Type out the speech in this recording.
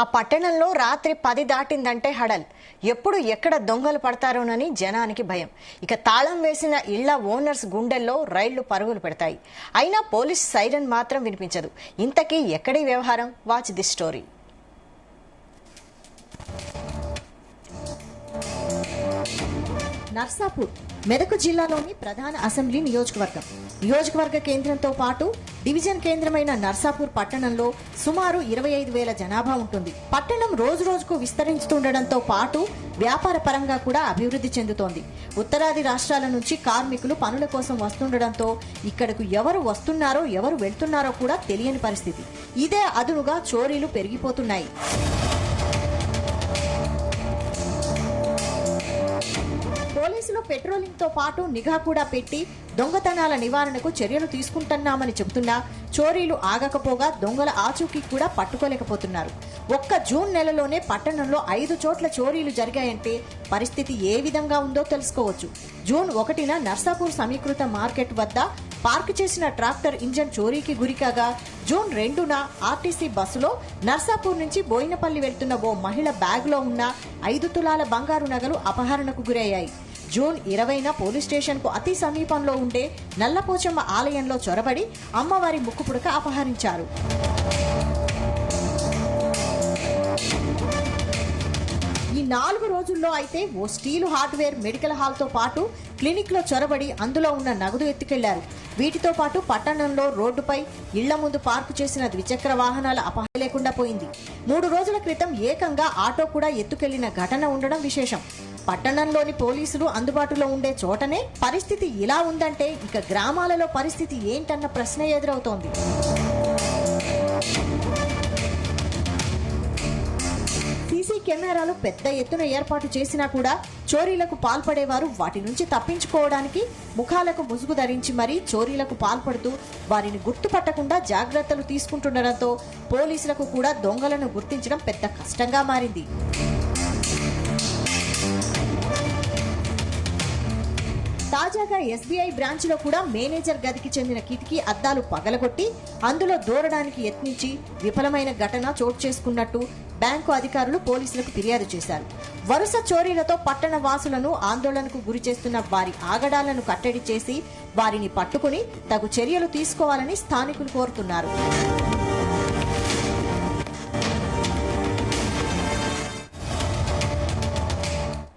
ఆ పట్టణంలో రాత్రి 10 దాటిందంటే హడల్. ఎప్పుడు ఎక్కడ దొంగలు పడతారోనని జనానికి భయం. ఇక తాళం వేసిన ఇళ్ల ఓనర్స్ గుండెల్లో రైళ్లు పరుగులు పెడతాయి. అయినా పోలీస్ సైరన్ మాత్రం వినిపించదు. ఇంతకీ ఎక్కడి వ్యవహారం? Watch the story. Narsapur Medak జిల్లాలోని ప్రధాన అసెంబ్లీ నియోజకవర్గ కేంద్రంతో పాటు డివిజన్ కేంద్రమైన నర్సాపూర్ పట్టణంలో సుమారు 25,000 జనాభా ఉంటుంది. పట్టణం రోజుకు విస్తరిస్తుండటంతో పాటు వ్యాపార పరంగా కూడా అభివృద్ధి చెందుతోంది. ఉత్తరాది రాష్ట్రాల నుంచి కార్మికులు పనుల కోసం వస్తుండటంతో ఇక్కడకు ఎవరు వస్తున్నారో ఎవరు వెళ్తున్నారో కూడా తెలియని పరిస్థితి. ఇదే అదునుగా చోరీలు పెరిగిపోతున్నాయి. పోలీసులు పెట్రోలింగ్ తో పాటు నిఘా కూడా పెట్టి దొంగతనాల నివారణకు చర్యలు తీసుకుంటున్నామని చెబుతున్నా చోరీలు ఆగకపోగా దొంగల ఆచూకీ కూడా పట్టుకోలేకపోతున్నారు. ఒక్క జూన్ నెలలోనే పట్టణంలో 5 చోట్ల చోరీలు జరిగాయంటే పరిస్థితి ఏ విధంగా ఉందో తెలుసుకోవచ్చు. జూన్ 1న నర్సాపూర్ సమీకృత మార్కెట్ వద్ద పార్క్ చేసిన ట్రాక్టర్ ఇంజన్ చోరీకి గురికాగా, జూన్ 2న ఆర్టీసీ బస్సులో నర్సాపూర్ నుంచి బోయినపల్లి వెళ్తున్న ఓ మహిళ బ్యాగ్ లో ఉన్న 5 తులాల బంగారు నగలు అపహరణకు గురయ్యాయి. జూన్ 20న పోలీస్ స్టేషన్ కు అతి సమీపంలో ఉండే నల్లపోచమ్మ ఆలయంలో చొరబడి అమ్మవారి ముక్కుపుడక అపహరించారు. ఈ 4 రోజుల్లో అయితే ఓ స్టీలు హార్డ్వేర్ మెడికల్ హాల్ తో పాటు క్లినిక్ లో చొరబడి అందులో ఉన్న నగదు ఎత్తుకెళ్లారు. వీటితో పాటు పట్టణంలో రోడ్డుపై ఇళ్ల ముందు పార్కు చేసిన ద్విచక్ర వాహనాల అపహరణ లేకుండా పోయింది. 3 రోజుల క్రితం ఏకంగా ఆటో కూడా ఎత్తుకెళ్లిన ఘటన ఉండడం విశేషం. పట్టణంలోని పోలీసులు అందుబాటులో ఉండే చోటనే పరిస్థితి ఇలా ఉందంటే ఇక గ్రామాలలో పరిస్థితి ఏంటన్న ప్రశ్న ఎదురవుతోంది. సీసీ కెమెరాలు పెద్ద ఎత్తున ఏర్పాటు చేసినా కూడా చోరీలకు పాల్పడేవారు వాటి నుంచి తప్పించుకోవడానికి ముఖాలకు ముసుగు ధరించి మరీ చోరీలకు పాల్పడుతూ వారిని గుర్తుపట్టకుండా జాగ్రత్తలు తీసుకుంటుండటంతో పోలీసులకు కూడా దొంగలను గుర్తించడం పెద్ద కష్టంగా మారింది. తాజాగా ఎస్బీఐ బ్రాంచ్ లో కూడా మేనేజర్ గదికి చెందిన కిటికీ అద్దాలు పగలగొట్టి అందులో దూరడానికి యత్నించి విఫలమైన ఘటన చోటు చేసుకున్నట్టు బ్యాంకు అధికారులు పోలీసులకు ఫిర్యాదు చేశారు. వరుస చోరీలతో పట్టణ వాసులను ఆందోళనకు గురి చేస్తున్న వారి ఆగడాలను కట్టడి చేసి వారిని పట్టుకుని తగు చర్యలు తీసుకోవాలని స్థానికులు కోరుతున్నారు.